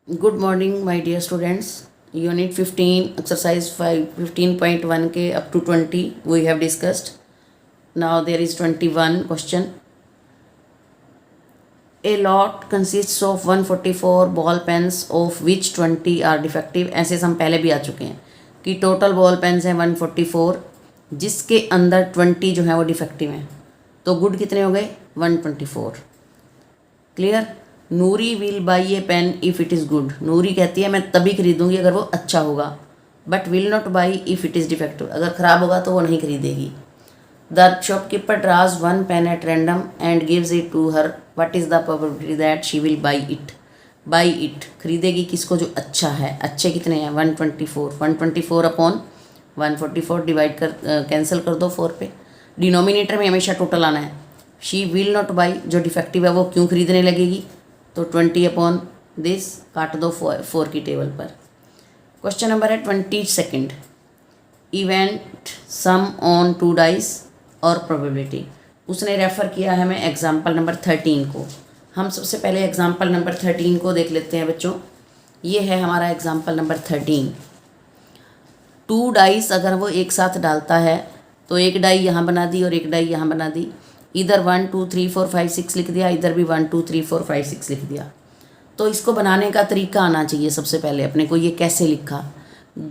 Good morning my dear students. Unit 15 exercise 15.1 के up to 20 we have discussed. Now there is 21 question. A lot consists of 144 ball pens of which 20 are defective. ऐसे हम पहले भी आ चुके हैं कि total ball pens हैं 144 जिसके अंदर 20 जो है वो डिफेक्टिव हैं. तो गुड कितने हो गए? 124. Clear. Noori will buy a pen if it is good. Noori कहती है मैं तभी खरीदूंगी अगर वो अच्छा होगा. But will not buy if it is defective. अगर ख़राब होगा तो वो नहीं खरीदेगी. The shopkeeper draws one pen at random and gives it to her. What is the probability that she will buy it. Buy it खरीदेगी किसको? जो अच्छा है. अच्छे कितने हैं? 124. 124 अपॉन 144 डिवाइड कर कैंसिल कर दो 4 पे. डिनोमिनेटर में हमेशा टोटल आना है. शी विल नॉट बाई जो डिफेक्टिव है वो क्यों खरीदने लगेगी? तो 20 अपॉन दिस काट दो 4 की टेबल पर. क्वेश्चन नंबर है 22. इवेंट सम ऑन 2 डाइस और प्रोबेबिलिटी. उसने रेफ़र किया है हमें एग्जाम्पल नंबर 13 को. हम सबसे पहले एग्जाम्पल नंबर 13 को देख लेते हैं बच्चों. ये है हमारा एग्जाम्पल नंबर 13. 2 डाइस अगर वो एक साथ डालता है तो एक डाई यहाँ बना दी और एक डाई यहाँ बना दी. इधर 1 2 3 4 5 6 लिख दिया, इधर भी 1 2 3 4 5 6 लिख दिया. तो इसको बनाने का तरीका आना चाहिए सबसे पहले अपने को. ये कैसे लिखा?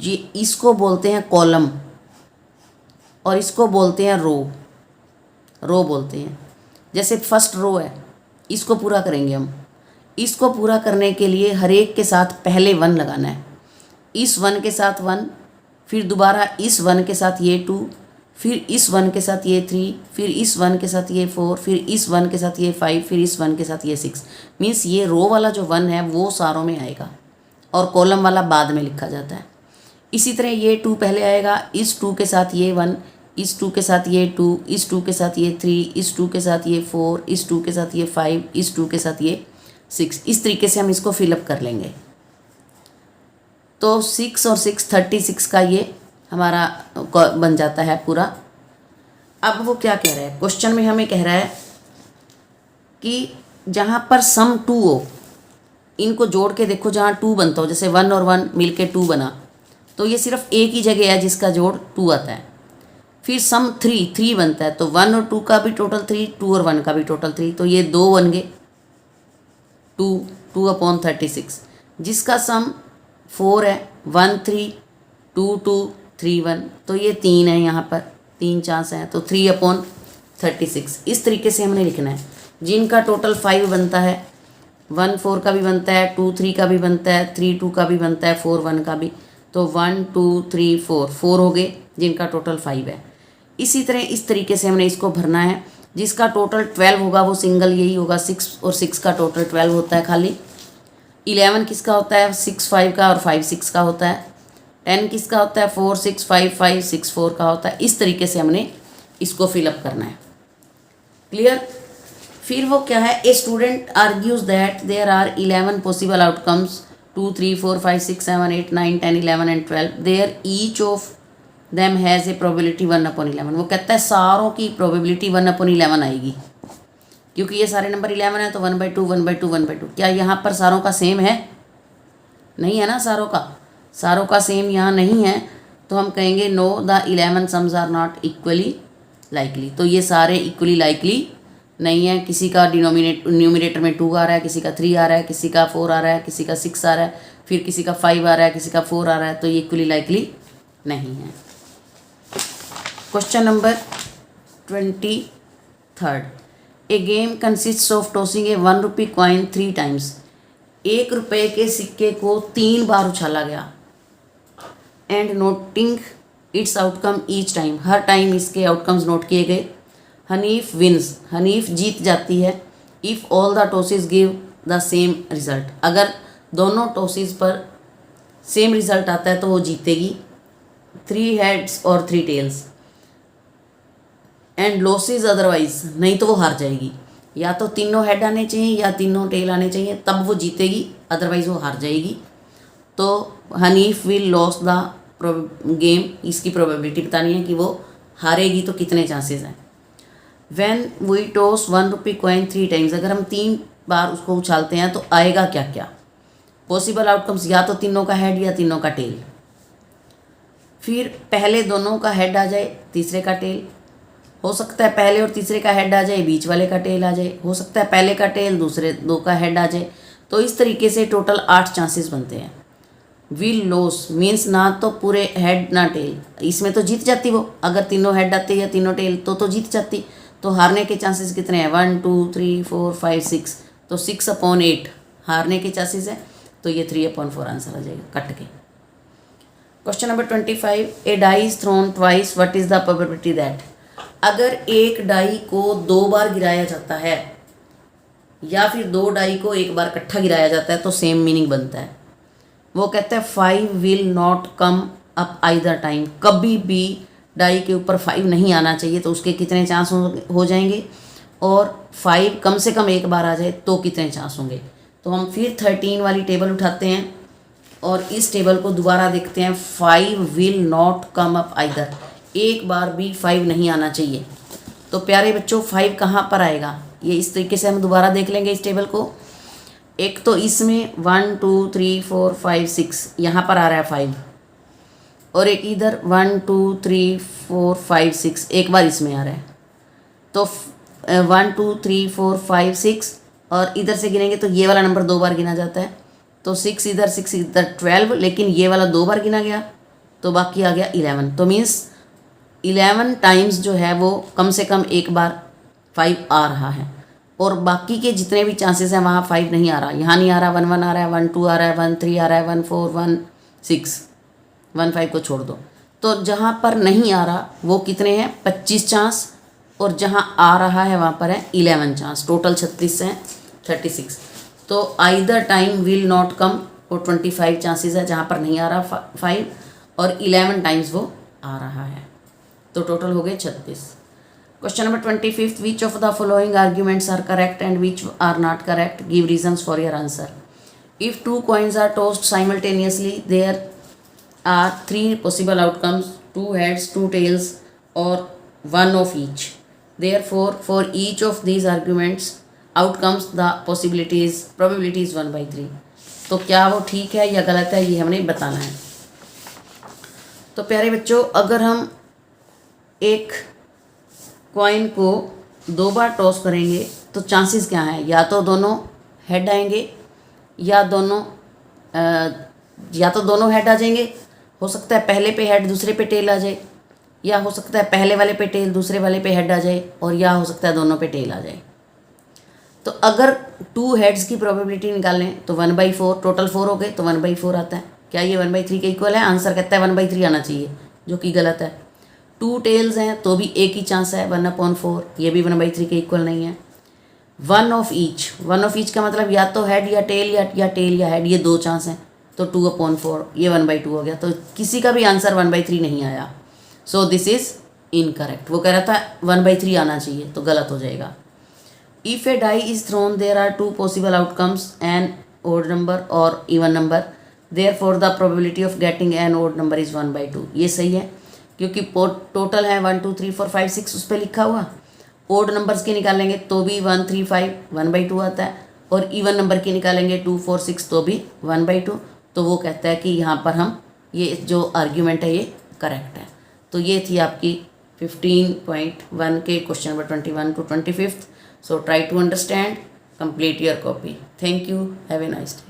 ये इसको बोलते हैं कॉलम और इसको बोलते हैं रो. रो बोलते हैं. जैसे फर्स्ट रो है इसको पूरा करेंगे हम. इसको पूरा करने के लिए हर एक के साथ पहले 1 लगाना है. इस 1 के साथ 1, फिर दोबारा इस 1 के साथ ये 2, फिर इस 1 के साथ ये 3, फिर इस 1 के साथ ये 4, फिर इस 1 के साथ ये 5, फिर इस 1 के साथ ये 6. मीन्स ये रो वाला जो 1 है वो सारों में आएगा और कॉलम वाला बाद में लिखा जाता है. इसी तरह ये 2 पहले आएगा, इस 2 के साथ ये 1, इस 2 के साथ ये 2, इस 2 के साथ ये 3, इस 2 के साथ ये 4, इस 2 के साथ ये 5, इस 2 के साथ ये 6. इस तरीके से हम इसको फिलअप कर लेंगे. तो 6 और 6 36 का ये हमारा बन जाता है पूरा. अब वो क्या कह रहा है क्वेश्चन में? हमें कह रहा है कि जहाँ पर सम 2 हो, इनको जोड़ के देखो जहाँ 2 बनता हो. जैसे 1 और 1 मिल के 2 बना, तो ये सिर्फ एक ही जगह है जिसका जोड़ 2 आता है. फिर सम 3 बनता है, तो 1 और 2 का भी टोटल 3, 2 और 1 का भी टोटल 3, तो ये 2 बन गए 2 अपॉन 36. जिसका सम 4 है 1 3 2 2 3 1, तो ये 3 है. यहाँ पर 3 चांस हैं तो 3 अपॉन 36. इस तरीके से हमने लिखना है. जिनका टोटल 5 बनता है, 1 4 का भी बनता है, 2 3 का भी बनता है, 3 2 का भी बनता है, 4 1 का भी. तो 1 2 3 4 हो गए जिनका टोटल 5 है. इसी तरह इस तरीके से हमने इसको भरना है. जिसका टोटल 12 होगा वो सिंगल यही होगा. 6 और 6 का टोटल 12 होता है खाली. 11 किसका होता है? 6 5 का और 5 6 का होता है. 10 किसका होता है? 4 6 5 5 6 4 का होता है. इस तरीके से हमने इसको फिलअप करना है. क्लियर. फिर वो क्या है? A student argues that there are 11 possible outcomes 2 3 4 5 6 7 8 9 10 11 and 12. There each of them has a probability 1/11. वो कहता है सारों की प्रोबेबिलिटी 1/11 आएगी क्योंकि ये सारे नंबर 11 है. तो 1/2 1/2 1/2. क्या यहाँ पर सारों का सेम है? नहीं है ना. सारों का सेम यहाँ नहीं है. तो हम कहेंगे no the 11 sums are not equally likely. तो ये सारे इक्वली लाइकली नहीं है. किसी का न्यूमिनेटर में 2 आ रहा है, किसी का 3 आ रहा है, किसी का 4 आ रहा है, किसी का 6 आ रहा है, फिर किसी का 5 आ रहा है, किसी का 4 आ रहा है. तो ये इक्वली लाइकली नहीं है. Question number 23. A game consists of tossing a 1 rupee coin 3 times. 1 रुपये के सिक्के को 3 बार उछाला गया. And noting its outcome each time. हर टाइम इसके आउटकम्स नोट किए गए. हनीफ विन्स. हनीफ जीत जाती है. If all the tosses give the same result. अगर दोनों टॉसेस पर सेम रिजल्ट आता है तो वो जीतेगी. 3 हेड्स और 3 टेल्स. एंड लॉसेस अदरवाइज, नहीं तो वो हार जाएगी. या तो तीनों हेड आने चाहिए या तीनों टेल आने चाहिए तब वो जीतेगी, अदरवाइज वो हार जाएगी. तो Hanif will loss the game. इसकी प्रोबेबिलिटी बतानी है कि वो हारेगी तो कितने चांसेस हैं. When we toss 1 rupee coin 3 times. अगर हम 3 बार उसको उछालते हैं तो आएगा क्या क्या? पॉसिबल आउटकम्स या तो तीनों का हेड या तीनों का टेल। फिर पहले दोनों का हेड आ जाए, तीसरे का टेल। हो सकता है पहले और तीसरे का हेड आ जाए, बीच वाले का टेल आ जाए। हो सकता है पहले का टेल, दूसरे दो का हेड आ जाए। तो इस तरीके से टोटल 8 चांसेस बनते हैं। विल लॉस मीन्स ना तो पूरे हेड ना टेल, इसमें तो जीत जाती वो। अगर तीनों हेड आते या तीनों टेल तो जीत जाती। तो हारने के चांसेस कितने हैं? 1 2 3 4 5 6, तो 6/8 हारने के चांसेस है। तो ये 3/4 आंसर आ जाएगा कट के। Question number 25, a die is thrown twice, what is the probability that. अगर एक डाई को 2 बार गिराया जाता है या फिर 2 डाई को एक बार इकट्ठा गिराया जाता है तो सेम मीनिंग बनता है। वो कहता है 5 will not come up either time, कभी भी डाई के ऊपर 5 नहीं आना चाहिए। तो उसके कितने चांस हो जाएंगे, और 5 कम से कम एक बार आ जाए तो कितने चांस होंगे। तो हम फिर 13 वाली टेबल उठाते हैं और इस टेबल को दोबारा देखते हैं। 5 will not come up either, एक बार भी 5 नहीं आना चाहिए। तो प्यारे बच्चों 5 कहाँ पर आएगा, ये इस तरीके से हम दोबारा देख लेंगे इस टेबल को। एक तो इसमें 1 2 3 4 5 6 यहाँ पर आ रहा है 5, और एक इधर 1 2 3 4 5 6 एक बार इसमें आ रहा है। तो 1 2 3 4 5 6, और इधर से गिनेंगे तो ये वाला नंबर 2 बार गिना जाता है। तो 6 इधर 12, लेकिन ये वाला 2 बार गिना गया तो बाकी आ गया 11। तो मीन्स 11 टाइम्स जो है वो कम से कम एक बार 5 आ रहा है, और बाकी के जितने भी चांसेस हैं वहाँ 5 नहीं आ रहा। यहाँ नहीं आ रहा, 1 1 आ रहा है, 1 2 आ रहा है, 1 3 आ रहा है, 1 4 1 6 1 5 को छोड़ दो। तो जहाँ पर नहीं आ रहा वो कितने हैं? 25 चांस, और जहाँ आ रहा है वहाँ पर है 11 चांस। टोटल 36 हैं, 36। तो either time will not come, वो 25 चांसेस है जहाँ पर नहीं आ रहा 5, और 11 टाइम्स वो आ रहा है। तो टोटल हो गए 36। Question number 25, which of the following arguments are correct and which are not correct, give reasons for your answer. If 2 coins are tossed simultaneously, there are 3 possible outcomes: 2 heads, 2 tails, or 1 of each. Therefore, for each of these arguments outcomes, the probability is 1/3. तो क्या वो ठीक है या गलत है, ये हमने बताना है। तो प्यारे बच्चों, अगर हम एक कॉइन को 2 बार टॉस करेंगे तो चांसेस क्या हैं? या तो दोनों हेड आएंगे, या तो दोनों हेड आ जाएंगे। हो सकता है पहले पे हेड दूसरे पे टेल आ जाए, या हो सकता है पहले वाले पे टेल दूसरे वाले पे हेड आ जाए, और या हो सकता है दोनों पे टेल आ जाए। तो अगर 2 हेड्स की प्रोबेबिलिटी निकालें तो 1/4, टोटल 4 हो गए तो 1/4 आता है। क्या ये 1/3 के इक्वल है? आंसर कहता है 1/3 आना चाहिए, जो कि गलत है। 2 टेल्स हैं तो भी एक ही चांस है, 1/4, ये भी 1/3 के इक्वल नहीं है। 1 ऑफ ईच का मतलब या तो हेड या टेल, या टेल या हेड, ये 2 चांस हैं। तो 2/4, ये 1/2 हो गया। तो किसी का भी आंसर 1/3 नहीं आया। So this is incorrect. वो कह रहा था 1/3 आना चाहिए, तो गलत हो जाएगा। If a die is thrown there are 2 possible outcomes, an odd number और even number, therefore the probability of getting an odd number is 1/2। ये सही है, क्योंकि टोटल है 1 2 3 4 5 6 उस पर लिखा हुआ। ओड नंबर्स के निकालेंगे तो भी 1 3 5 1/2 आता है, और इवन नंबर की निकालेंगे 2 4 6 तो भी 1/2। तो वो कहता है कि यहाँ पर हम ये जो आर्ग्यूमेंट है ये करेक्ट है। तो ये थी आपकी 15.1 के question number 21 to 25। So try to understand, complete your copy. Thank you, have a nice day.